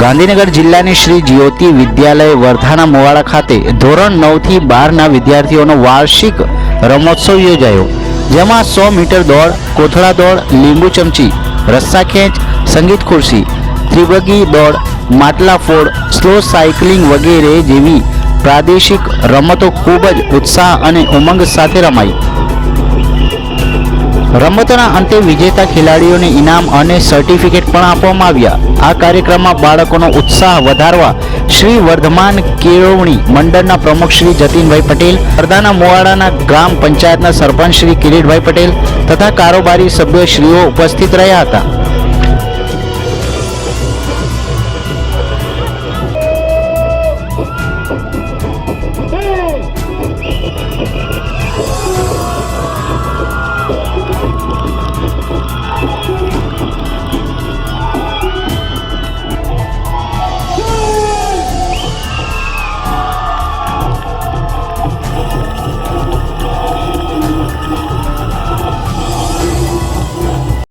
ગાંધીનગર જિલ્લાની શ્રી જ્યોતિ વિદ્યાલય વર્ધાના મોવાડા ખાતે ધોરણ 9 થી 12ના વિદ્યાર્થીઓનો વાર્ષિક રમોત્સવ યોજાયો, જેમાં 100 મીટર દોડ, કોથળા દોડ, લીંબુ ચમચી, રસ્સા ખેંચ, સંગીત ખુરશી, ત્રિબગી દોડ, માટલા ફોડ, સ્લો સાયકલિંગ વગેરે જેવી પ્રાદેશિક રમતો ખૂબ જ ઉત્સાહ અને ઉમંગ સાથે રમાઈ. રમતોના અંતે વિજેતા ખેલાડીઓને ઇનામ અને સર્ટિફિકેટ પણ આપવામાં આવ્યા. આ કાર્યક્રમમાં બાળકોનો ઉત્સાહ વધારવા શ્રી વર્ધમાન કેળવણી મંડળના પ્રમુખ શ્રી જતીનભાઈ પટેલ, વર્ધાના મોવાડાના ગ્રામ પંચાયતના સરપંચ શ્રી કિરીટભાઈ પટેલ તથા કારોબારી સભ્યશ્રીઓ ઉપસ્થિત રહ્યા હતા.